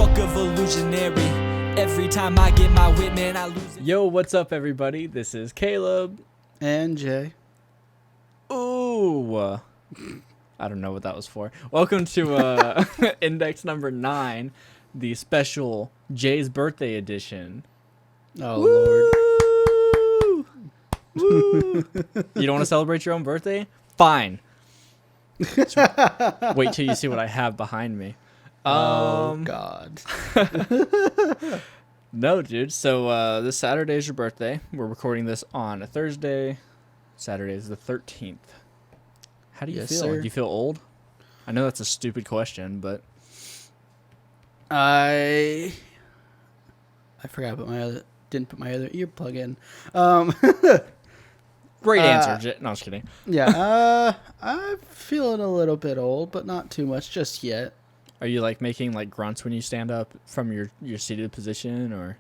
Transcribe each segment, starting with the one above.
of illusionary. Every time I get my wit, man, I lose it. Yo, what's up, everybody? This is Caleb. And Jay. Ooh. I don't know what that was for. Welcome to index number 9, the special Jay's birthday edition. Oh, Lord. Woo! You don't want to celebrate your own birthday? Fine. Just wait till you see what I have behind me. Oh, God. No, dude. So this Saturday is your birthday. We're recording this on a Thursday. Saturday is the 13th. How do you Yes, feel? sir. Do you feel old? I know that's a stupid question, but I forgot didn't put my other earplug in. great answer. No, I'm just kidding. Yeah, I'm feeling a little bit old, but not too much just yet. Are you like making like grunts when you stand up from your seated position, or?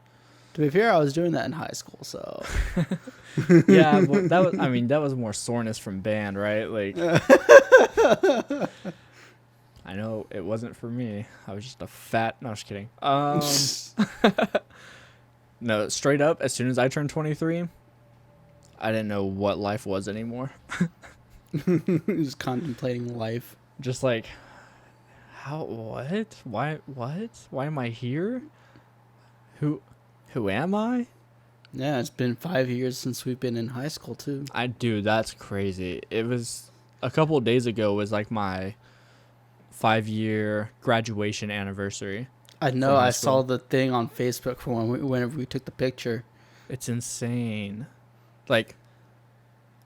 To be fair, I was doing that in high school, so. Yeah, but that was more soreness from band, right? Like, I know it wasn't for me. I was just a fat. No, I'm just kidding. No, straight up. As soon as I turned 23, I didn't know what life was anymore. Just contemplating life. Just like, how? What? Why? What? Why am I here? Who am I? Yeah, it's been 5 years since we've been in high school, too. Dude, that's crazy. It was a couple of days ago was like my 5-year graduation anniversary. I know, From high I school. saw the thing on Facebook for whenever we took the picture. It's insane. Like,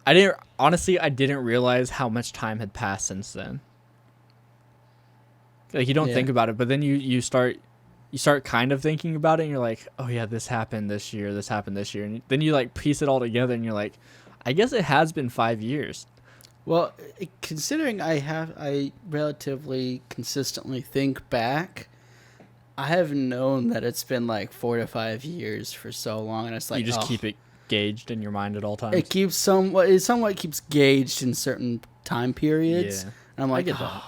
I didn't realize how much time had passed since then. Like, you don't Yeah. think about it, but then you start kind of thinking about it, and you're like, oh yeah, this happened this year, and then you like piece it all together, and you're like, I guess it has been 5 years. Well, considering I relatively consistently think back, I have known that it's been like 4 to 5 years for so long, and it's like You just keep it gauged in your mind at all times. It keeps somewhat keeps gauged in certain time periods. Yeah. And I'm like, get that.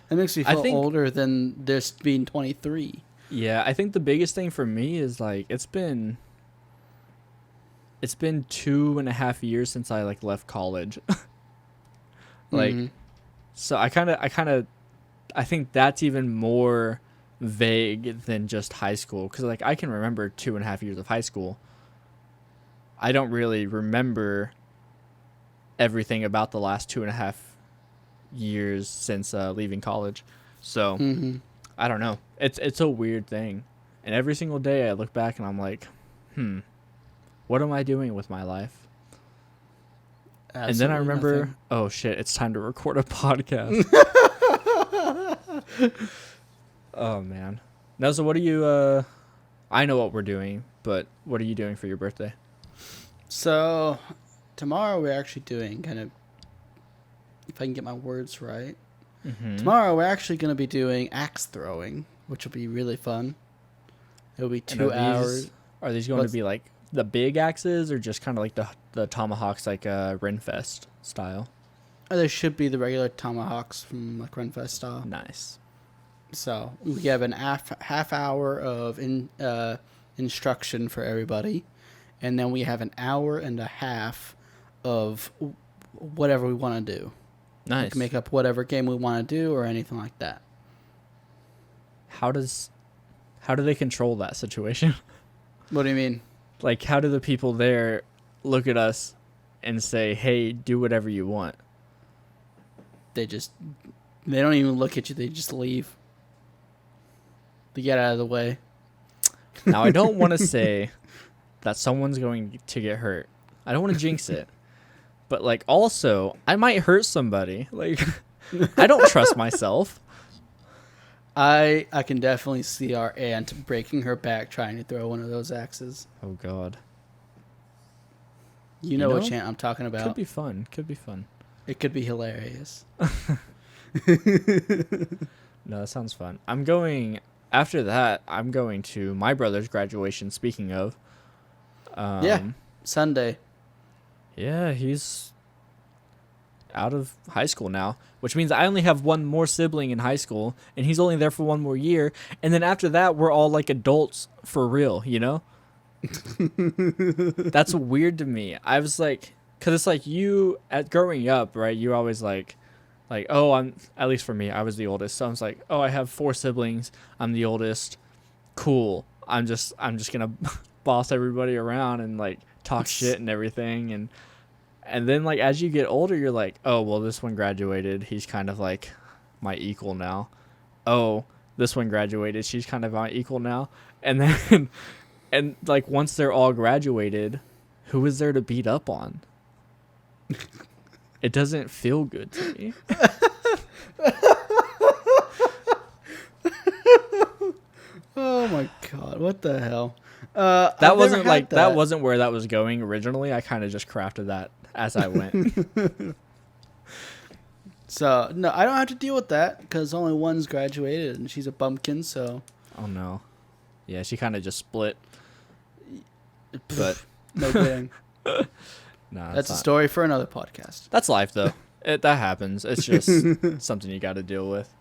That makes me I feel think- older than just being 23. Yeah, I think the biggest thing for me is like it's been 2.5 years since I like left college. Like, Mhm. so I think that's even more vague than just high school, because like I can remember 2.5 years of high school. I don't really remember everything about the last 2.5 years since leaving college. So Mhm. I don't know. It's a weird thing. And every single day I look back and I'm like, what am I doing with my life? And then I Absolutely remember, nothing. oh shit, it's time to record a podcast. Oh man. Now, so what are you, I know what we're doing, but what are you doing for your birthday? So, tomorrow we're actually doing if I can get my words right. Mm-hmm. Tomorrow we're actually going to be doing axe throwing, which will be really fun. It'll be 2 hours. Are these going to be like the big axes, or just kind of like the tomahawks, like Renfest style? There should be the regular tomahawks from like Renfest style. Nice. So we have an half hour of instruction for everybody, and then we have an hour and a half of whatever we want to do. We Nice. can make up whatever game we want to do or anything like that. How do they control that situation? What do you mean? Like, how do the people there look at us and say, hey, do whatever you want? They don't even look at you. They just leave. They get out of the way. Now, I don't want to say that someone's going to get hurt. I don't want to jinx it. But, like, also, I might hurt somebody. Like, I don't trust myself. I can definitely see our aunt breaking her back trying to throw one of those axes. Oh, God. You know know? which aunt I'm talking about. Could be fun. It could be hilarious. No, that sounds fun. After that, I'm going to my brother's graduation, speaking of. Yeah. Sunday. Yeah, he's out of high school now, which means I only have one more sibling in high school, and he's only there for one more year. And then after that, we're all like adults for real, you know? That's weird to me. I was like, because it's like you, at growing up, right? You always like, oh, at least for me, I was the oldest. So I was like, oh, I have 4 siblings. I'm the oldest. Cool. I'm just going to boss everybody around and like talk shit and everything. And then, like, as you get older, you're like, oh, well, this one graduated. He's kind of, like, my equal now. Oh, this one graduated. She's kind of my equal now. And then, and, like, once they're all graduated, who is there to beat up on? It doesn't feel good to me. Oh, my God. What the hell? That wasn't, like, that wasn't where that was going originally. I kind of just crafted that as I went. So, no, I don't have to deal with that because only one's graduated and she's a bumpkin, so. Oh, no. Yeah, she kind of just split. But no kidding. Nah, that's a story for another podcast. That's life, though. That happens. It's just something you got to deal with,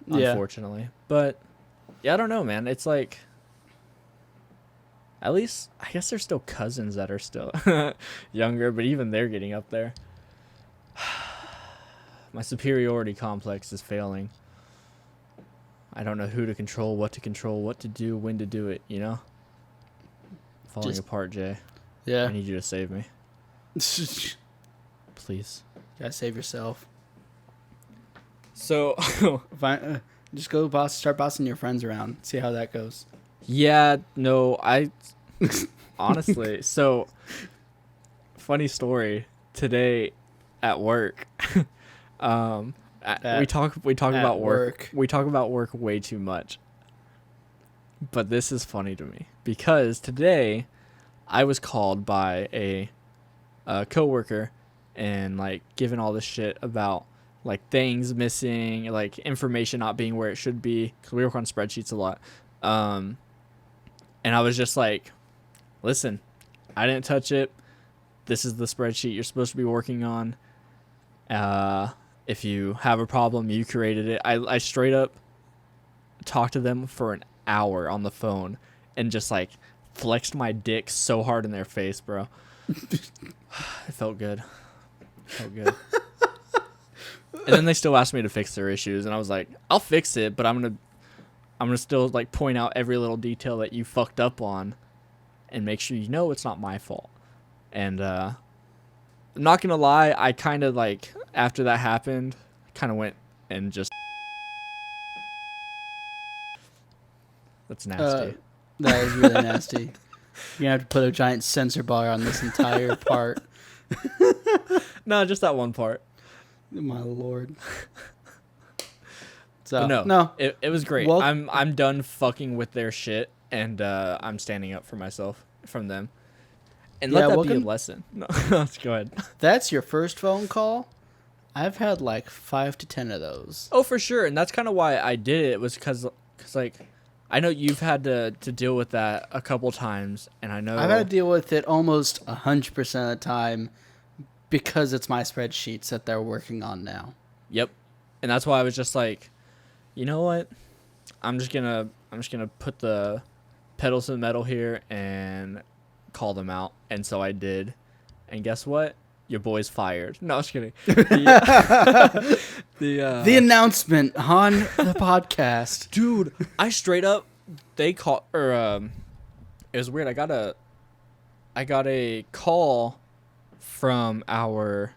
unfortunately. Yeah. But, yeah, I don't know, man. It's like, at least, I guess there's still cousins that are still younger, but even they're getting up there. My superiority complex is failing. I don't know who to control, what to do, when to do it, you know? Falling apart, Jay. Yeah. I need you to save me. Please. You gotta save yourself. So, just go start bossing your friends around. See how that goes. Yeah, no, honestly, so, funny story, today at work, we talk about work. We talk about work way too much. But this is funny to me because today I was called by a coworker and like given all this shit about like things missing, like information not being where it should be, because we work on spreadsheets a lot. And I was just like, listen, I didn't touch it. This is the spreadsheet you're supposed to be working on. If you have a problem, you created it. I straight up talked to them for an hour on the phone and just like flexed my dick so hard in their face, bro. It felt good. And then they still asked me to fix their issues, and I was like, I'll fix it, but I'm gonna still like point out every little detail that you fucked up on and make sure you know it's not my fault. And I'm not gonna lie, I kind of like after that happened, kind of went and just that's nasty. That is really nasty. You're gonna have to put a giant sensor bar on this entire part. No, just that one part. My lord. So but no, it was great. Well, I'm done fucking with their shit, and I'm standing up for myself from them. And let that be a lesson. No, let's go ahead. That's your first phone call? I've had like 5 to 10 of those. Oh, for sure. And that's kind of why I did it, was because like, I know you've had to deal with that a couple times, and I know I've had to deal with it almost 100% of the time because it's my spreadsheets that they're working on now. Yep. And that's why I was just like, you know what? I'm just gonna put the pedal to the metal here and call them out. And so I did. And guess what? Your boy's fired. No, I was kidding. The announcement on the podcast. Dude, I straight up, it was weird. I got a call from our,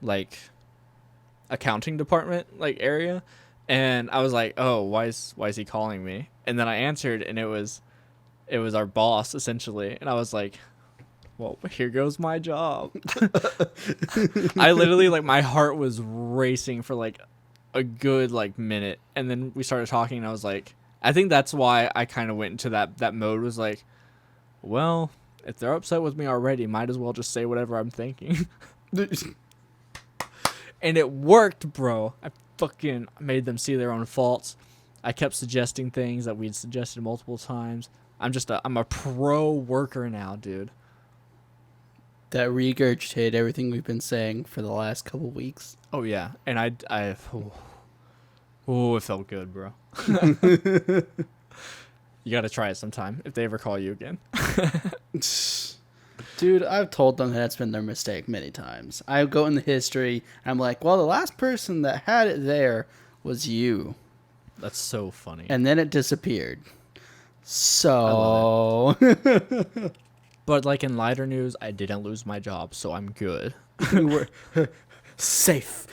like, accounting department, like, area. And I was like, oh, why is he calling me? And then I answered, and it was our boss, essentially. And I was like, well, here goes my job. I literally, like, my heart was racing for, like, a good, like, minute. And then we started talking, and I was like, I think that's why I kind of went into that mode, was like, well, if they're upset with me already, might as well just say whatever I'm thinking. And it worked, bro. I fucking made them see their own faults. I kept suggesting things that we'd suggested multiple times. I'm a pro worker now, dude. that regurgitated everything we've been saying for the last couple weeks. Oh yeah, and it felt good, bro. You gotta try it sometime if they ever call you again. Dude, I've told them that's been their mistake many times. I go in the history, I'm like, well, the last person that had it there was you. That's so funny. And then it disappeared. So... But like in lighter news, I didn't lose my job, so I'm good. We're safe.